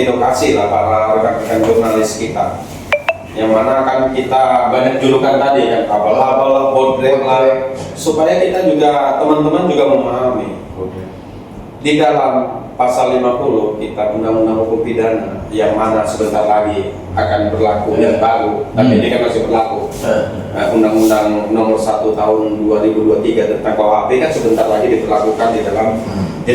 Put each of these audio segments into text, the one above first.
mengedukasi lah para rekan-rekan jurnalis kita. Yang mana kan kita banyak julukan tadi kan, abal-abal, bodrek lah, supaya kita juga, teman-teman juga memahami. Di dalam pasal 50 kita Undang-Undang Hukum Pidana yang mana sebentar lagi akan berlaku yang baru, tapi ini kan masih berlaku. Undang-Undang nomor 1 tahun 2023 tentang KUHP kan sebentar lagi diberlakukan di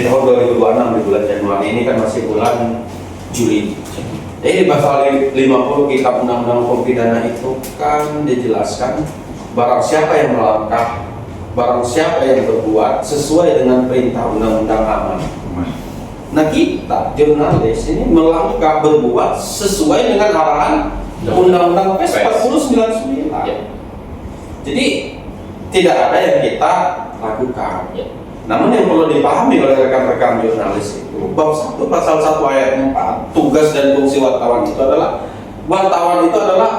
tahun 2026 di bulan Januari, ini kan masih bulan Juli. Jadi di pasal 50 Kitab Undang-Undang Hukum Pidana itu kan dijelaskan barang siapa yang melangkah, barang siapa yang berbuat sesuai dengan perintah undang-undang aman. Nah kita jurnalis ini melangkah berbuat sesuai dengan arahan Undang-Undang PES 4099. Jadi tidak ada yang kita lakukan. Namun yang perlu dipahami oleh rekan-rekan jurnalis itu bab 1 pasal 1 ayat 4, tugas dan fungsi wartawan itu adalah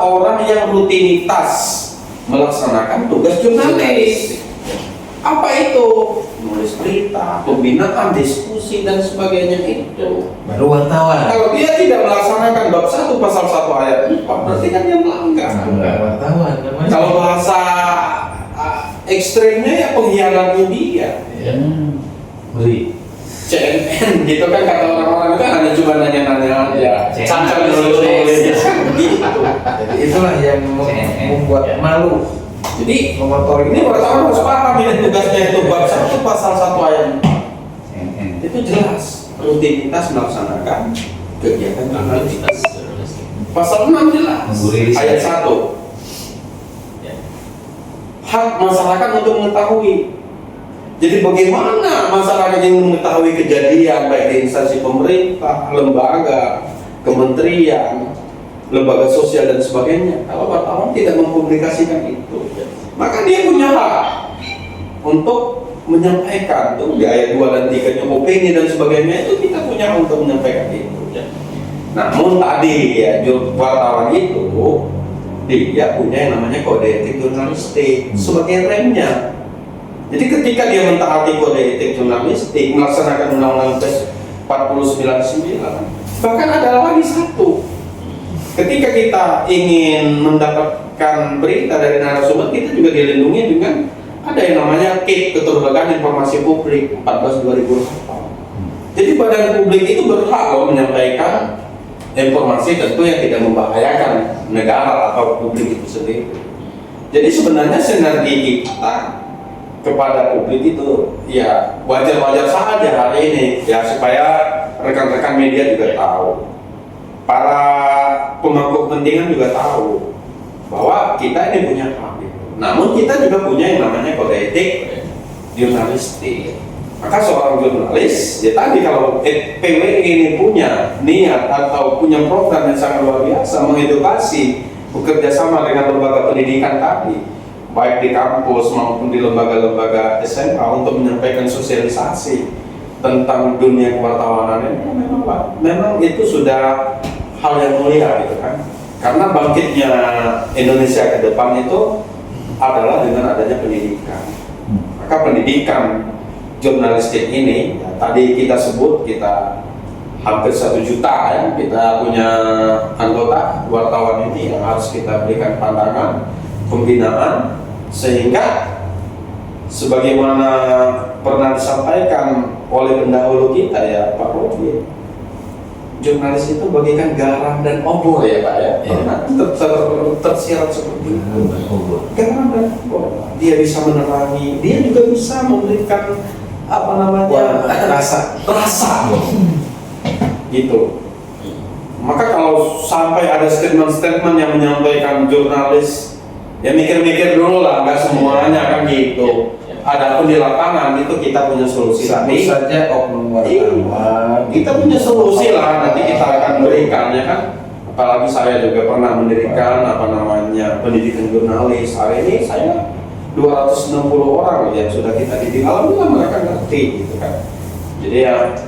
orang yang rutinitas melaksanakan tugas jurnalis. Apa itu? Menulis berita, pembinaan, diskusi dan sebagainya itu. Baru wartawan. Kalau dia tidak melaksanakan bab 1 pasal 1 ayat 4, berarti kan dia melanggar. Wartawan namanya. Kalau bahasa ekstrimnya ya pengkhianat media. Beri. CNN gitu kan kata orang-orang itu hanya cuma nanya-nanya aja. Cacat nulis-nulis gitu. Itulah yang membuat malu. Jadi Memotori ini wartawan harus paham ini tugasnya itu bab 1 pasal 1 ayat 4. Itu jelas rutinitas melaksanakan kegiatan jurnalistik. Pasal 6 jelas ayat 1. Hak masyarakat untuk mengetahui. Jadi bagaimana masyarakat yang mengetahui kejadian baik di instansi pemerintah, lembaga, kementerian, lembaga sosial dan sebagainya. Kalau wartawan tidak mempublikasikan itu, maka dia punya hak untuk menyampaikan tuh di ayat 2 dan 3-nya opini dan sebagainya, itu kita punya hak untuk menyampaikan itu. Namun tadi ya wartawan itu dia punya yang namanya kode etik jurnalistik sebagai remnya. Jadi ketika dia mentaati kode etik jurnalistik, melaksanakan Undang-Undang PES 4099, bahkan ada lagi satu. Ketika kita ingin mendapatkan berita dari narasumber, kita juga dilindungi dengan ada yang namanya KIP, Keterbukaan Informasi Publik 14/2008. Jadi badan publik itu berhak loh menyampaikan informasi tentu yang tidak membahayakan negara atau publik itu sendiri. Jadi sebenarnya sinergi kita kepada publik itu ya wajar-wajar saja hari ini ya, supaya rekan-rekan media juga tahu, para pemangku kepentingan juga tahu bahwa kita ini punya hak. Namun kita juga punya yang namanya kode etik jurnalistik. Maka seorang jurnalis ya tadi, kalau PWI ini punya niat atau punya program yang sangat luar biasa mengedukasi, bekerja sama dengan lembaga pendidikan tadi, baik di kampus maupun di lembaga-lembaga SMA untuk menyampaikan sosialisasi tentang dunia kewartawanan ini, memang itu sudah hal yang mulia gitu kan. Karena bangkitnya Indonesia ke depan itu adalah dengan adanya pendidikan. Maka pendidikan jurnalistik ini ya, tadi kita sebut kita hampir 1 juta ya, kita punya anggota wartawan ini yang harus kita berikan pandangan, pembinaan, sehingga sebagaimana pernah disampaikan oleh pendahulu kita ya Pak Robi, jurnalis itu bagaikan garam dan obor ya Pak ya, pernah tersirat seperti itu. Garam dan obor, dia bisa menerangi, dia juga bisa memberikan apa namanya rasa gitu. Maka kalau sampai ada statement-statement yang menyampaikan jurnalis, ya mikir-mikir dulu lah, nggak semuanya kan gitu. Adapun di lapangan itu kita punya solusi tadi. Saja oknum wartawan. Kita punya solusi lah, nanti kita akan berikan ya kan. Apalagi saya juga pernah mendirikan apa namanya pendidikan jurnalis. Hari ini saya 260 orang yang sudah kita didik. Alhamdulillah mereka ngerti gitu kan. Jadi ya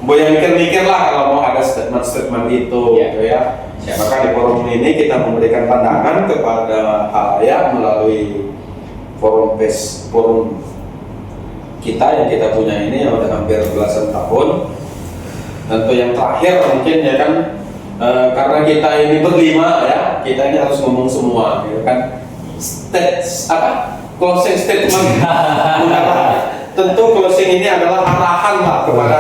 boleh mikir-mikir lah kalau mau ada statement-statement itu gitu ya. Maka di forum ini kita memberikan pandangan kepada halayak melalui forum PES, forum kita yang kita punya ini yang udah hampir belasan tahun. Untuk yang terakhir mungkin ya kan, karena kita ini berlima ya, kita ini harus ngomong semua, ya kan? Closing statement. Tentu closing ini adalah arahan lah kepada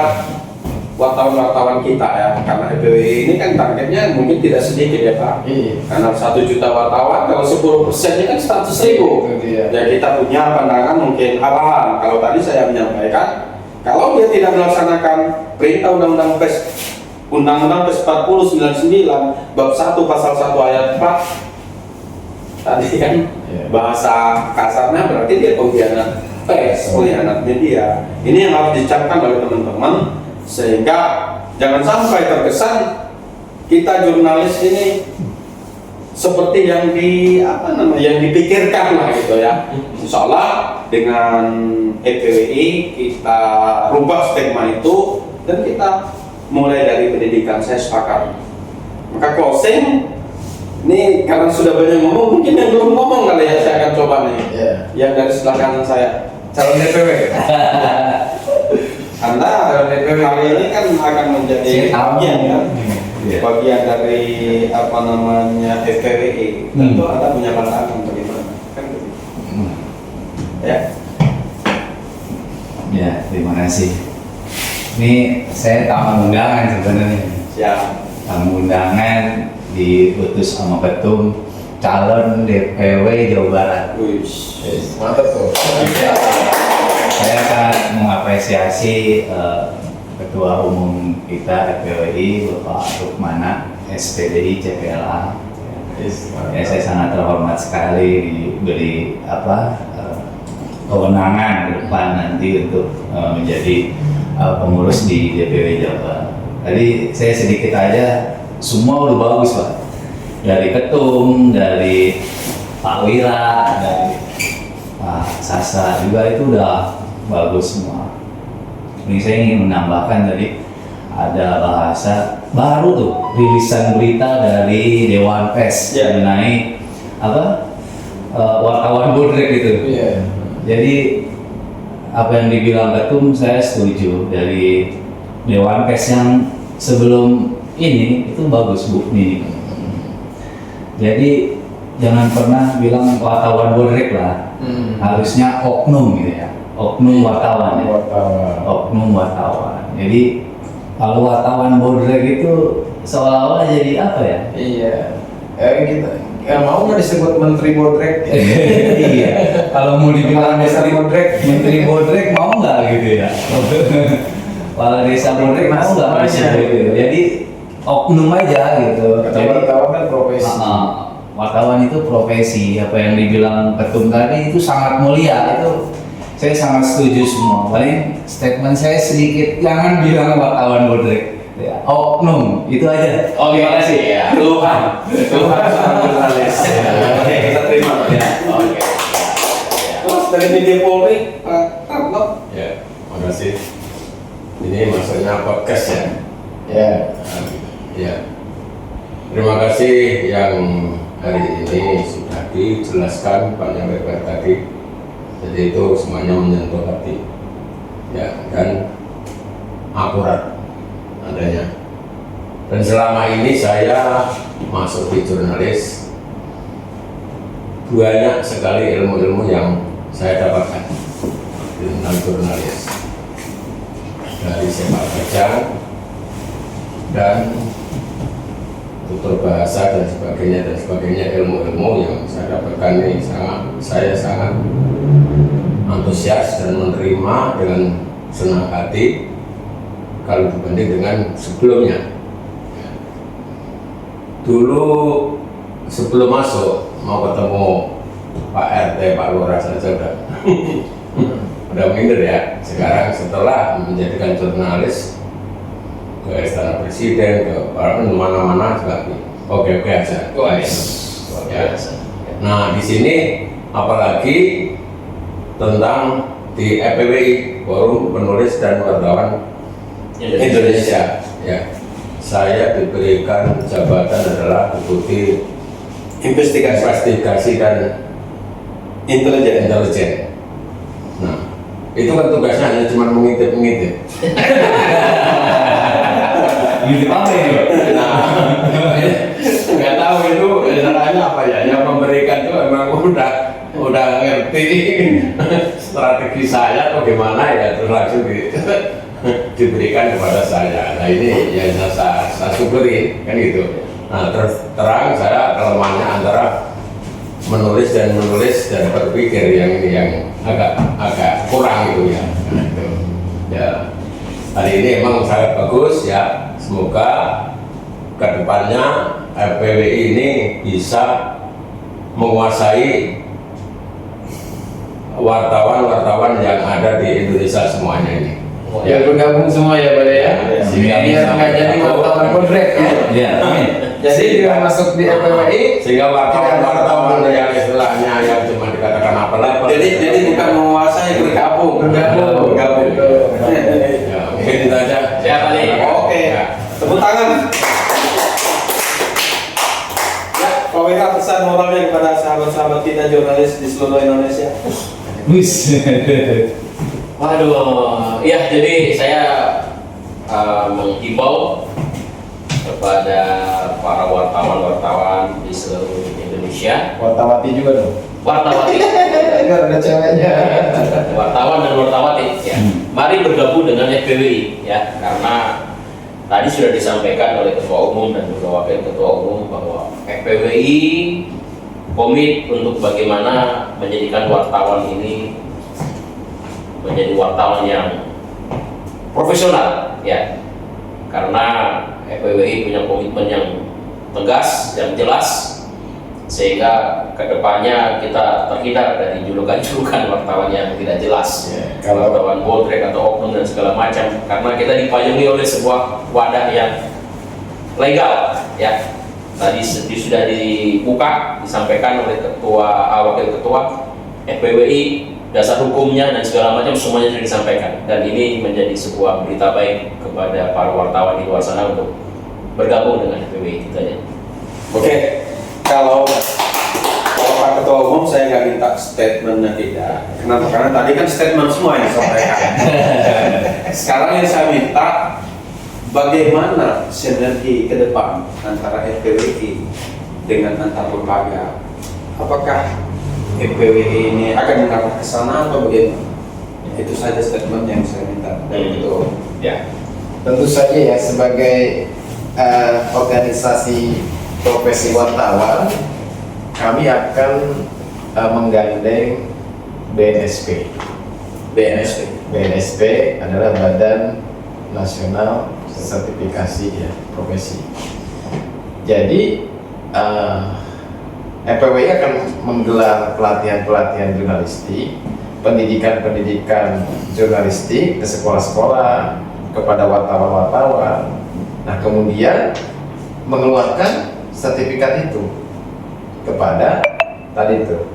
wartawan-wartawan kita ya, karena EPWI ini kan targetnya mungkin tidak sedikit ya Pak. Karena 1 juta wartawan, kalau 10%-nya kan 100.000. Ya kita punya pandangan mungkin arahan. Kalau tadi saya menyampaikan, kalau dia tidak melaksanakan perintah Undang-Undang PES 40/99 bab 1 pasal 1 ayat 4 tadi kan, bahasa kasarnya berarti dia pengkhianat PES, pengkhianat media. Ini yang harus dicapkan oleh teman-teman, sehingga jangan sampai terkesan kita jurnalis ini seperti yang yang dipikirkan lah gitu ya. Insya Allah dengan EPWI kita rubah stigma itu dan kita mulai dari pendidikan. Saya sepakat. Maka closing ini karena sudah banyak ngomong, mungkin yang belum ngomong kali ya saya akan coba nih. Yang dari sebelah kanan saya, calon DPW. Anda kali ini kan akan menjadi bagian kan, bagian dari FPWI. Tentu Anda punya pandangan bagaimana? Kan gitu. Ya. Ya, terima kasih. Ini saya tamu undangan sebenarnya. Siap. Tamu undangan diutus sama ketum calon DPW Jawa Barat. Mantap tuh. Saya sangat mengapresiasi Ketua Umum kita FPWI Bapak Rukmana SPDI CPLA. Ya, saya sangat terhormat sekali diberi kewenangan ke depan nanti untuk menjadi pengurus di DPW Jawa Barat. Tadi saya sedikit aja, semua udah bagus Pak. Dari ketum, dari Pak Wira, dari Pak Sasa juga itu udah bagus semua. Ini saya ingin menambahkan tadi ada bahasa baru tuh, rilisan berita dari Dewan Pers mengenai wartawan bodrek itu. Jadi apa yang dibilang ketum saya setuju, dari Dewan Pers yang sebelum ini itu bagus Bu nih. Jadi jangan pernah bilang wartawan bodrek lah, harusnya oknum gitu ya. Oknum wartawan ya. Oknum wartawan. Jadi kalau wartawan bodrek itu seolah-olah jadi apa ya? Iya. Kita mau nggak disebut menteri bodrek? Iya. Kalau mau dibilang menteri bodrek mau nggak gitu ya? Kepala desa bodrek mau nggak gitu? Jadi oknum aja gitu. Wartawan kan profesi. Wartawan itu profesi. Apa yang dibilang ketum tadi itu sangat mulia, itu saya sangat setuju semua. Paling statement saya sedikit, jangan bilang wartawan bodrek, ya, oknum, itu aja. Terima kasih ya. Keluhan jurnalis. Oke, kita terima ya. Oke. Terus dari media Polri, Pak Tarno. Ya, makasih. Ini maksudnya podcast ya. Ya. Terima kasih yang hari ini sudah dijelaskan Pak Nyampaikan tadi. Jadi itu semuanya menyentuh hati ya, dan akurat adanya. Dan selama ini saya masuk di jurnalis, banyak sekali ilmu-ilmu yang saya dapatkan tentang jurnalis, dari sepak terjang dan tutur bahasa dan sebagainya, ilmu-ilmu yang saya dapatkan ini saya sangat antusias dan menerima dengan senang hati kalau dibanding dengan sebelumnya. Dulu sebelum masuk mau ketemu Pak RT, Pak Lurah saja udah minder ya. Sekarang setelah menjadikan jurnalis, ke Istana Presiden, ke mana-mana juga oke aja. Nah di sini apalagi tentang di EPWI, Forum Penulis dan Wartawan Indonesia. Ya, saya diberikan jabatan adalah Deputi Investigasi dan Intelijen. Nah, itu kan tugasnya hanya cuma mengintip. ditambahin ya. Nah, nggak tahu itu caranya apa ya. Yang memberikan itu emang udah ngerti strategi saya atau gimana ya, terus langsung diberikan kepada saya. Nah ini yang saya syukuri kan gitu. Nah terang saya kelemahannya antara menulis dan berpikir yang ini yang agak kurang itu ya. Nah, itu. Ya hari ini emang sangat bagus ya. Semoga kedepannya FPWI ini bisa menguasai wartawan yang ada di Indonesia semuanya ini. Ya bergabung semua ya Pak ya. Sehingga Biar nggak jadi wartawan kodrek ya. Ya, amin. Jadi dia masuk di FPWI. Sehingga wartawan yang istilahnya yang cuma dikatakan apa-apa. Jadi bukan menguasai, bergabung. Bergabung. Ya, mungkin itu aja. Ya, Pak Lee. Oke, Ya. tepuk tangan. Ya, Pak WK, pesan moralnya kepada sahabat-sahabat kita jurnalis di seluruh Indonesia. Wis. Waduh, ya jadi saya menghimbau kepada para wartawan di seluruh Indonesia, Wartawati juga dong. wartawati, Enggak ada ceweknya. wartawan dan wartawati, ya, mari bergabung dengan FPWI, ya, karena tadi sudah disampaikan oleh Ketua Umum dan juga Wakil Ketua Umum bahwa FPWI komit untuk bagaimana menjadikan wartawan ini menjadi wartawan yang profesional, ya, karena FPWI punya komitmen yang tegas dan jelas sehingga kedepannya kita terhindar dari julukan-julukan wartawan yang tidak jelas, Ya, kalau- wartawan bodrek atau oknum dan segala macam, karena kita dipayungi oleh sebuah wadah yang legal, ya. Tadi sudah dibuka, disampaikan oleh wakil ketua FPWI, dasar hukumnya dan segala macam semuanya sudah disampaikan, dan ini menjadi sebuah berita baik kepada para wartawan di luar sana untuk bergabung dengan FPWI kita ya. Oke, kalau Pak Ketua Umum saya nggak minta statementnya tidak. Kenapa? Karena tadi kan statement semua yang disampaikan. Sekarang yang saya minta bagaimana sinergi ke depan antara FPWI dengan antar lembaga. Apakah FPWI ini akan mengarah ke sana atau bagaimana? Itu saja statement yang saya minta dari Ketua Umum. Ya. Tentu saja ya sebagai organisasi profesi wartawan, kami akan menggandeng BNSP. BNSP adalah Badan Nasional Sertifikasi ya Profesi. Jadi FPWI akan menggelar pelatihan-pelatihan jurnalistik, pendidikan-pendidikan jurnalistik ke sekolah-sekolah kepada wartawan-wartawan. Nah, kemudian mengeluarkan sertifikat itu kepada tadi itu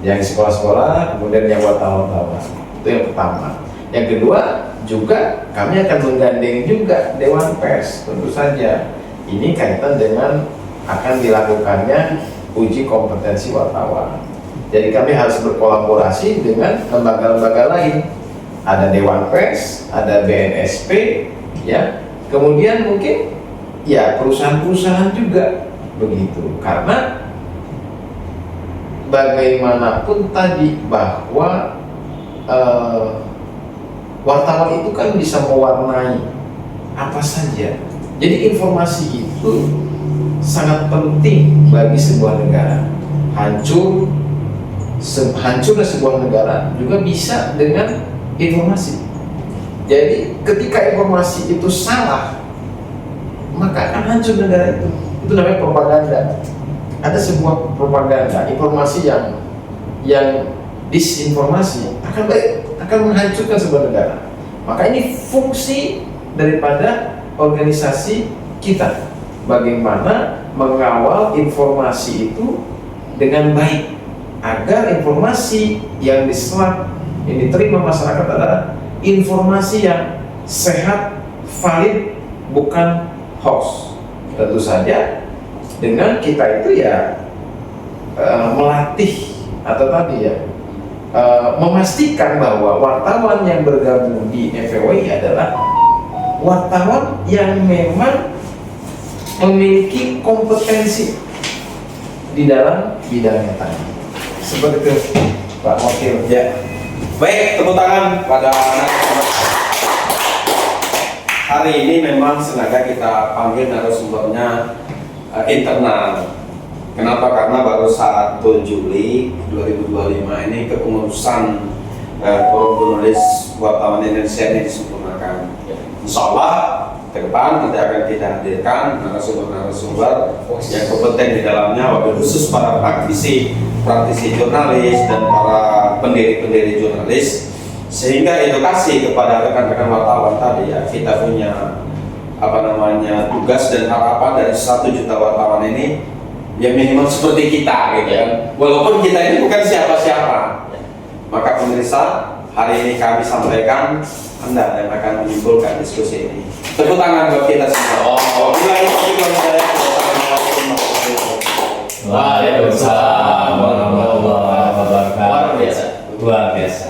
yang di sekolah-sekolah, kemudian yang wartawan-wartawan. Itu yang pertama. Yang kedua, juga kami akan menggandeng juga Dewan Pers, tentu saja. Ini kaitan dengan akan dilakukannya uji kompetensi wartawan. Jadi kami harus berkolaborasi dengan lembaga-lembaga lain. Ada Dewan Pers, ada BNSP, ya. Kemudian mungkin ya perusahaan-perusahaan juga begitu. Karena bagaimanapun tadi bahwa wartawan itu kan bisa mewarnai apa saja. Jadi informasi itu sangat penting bagi sebuah negara. Hancurnya sebuah negara juga bisa dengan informasi. Jadi ketika informasi itu salah, maka akan hancur negara itu. Itu namanya propaganda. Ada sebuah propaganda, informasi yang disinformasi akan menghancurkan sebuah negara. Maka ini fungsi daripada organisasi kita. Bagaimana mengawal informasi itu dengan baik agar informasi yang diserap, yang diterima masyarakat adalah informasi yang sehat, valid, bukan hoax. Tentu saja dengan kita itu ya melatih atau tadi ya memastikan bahwa wartawan yang bergabung di FPWI adalah wartawan yang memang memiliki kompetensi di dalam bidangnya tadi. Seperti itu, Pak Wakil. Ya. Baik, tepuk tangan pada anak-anak. Hari ini memang sengaja kita panggil narasumbernya internal. Kenapa? Karena baru 1 Juli 2025 ini kepengurusan Forum Jurnalis Wartawan Indonesia ini disempurnakan. Insya Allah ke depan nanti akan kita hadirkan narasumber-narasumber yang kompeten di dalamnya, wabil khusus para praktisi jurnalis dan para pendiri jurnalis, sehingga edukasi kepada rekan-rekan wartawan tadi ya, kita punya tugas dan harapan dari 1 juta wartawan ini ya minimal seperti kita gitu kan, walaupun kita ini bukan siapa-siapa. Maka pemirsa, hari ini kami sampaikan Anda yang akan menyimpulkan diskusi ini. Tepuk tangan buat kita semua. Waalaikumsalam warahmatullahi wabarakatuh. Luar biasa. Luar biasa.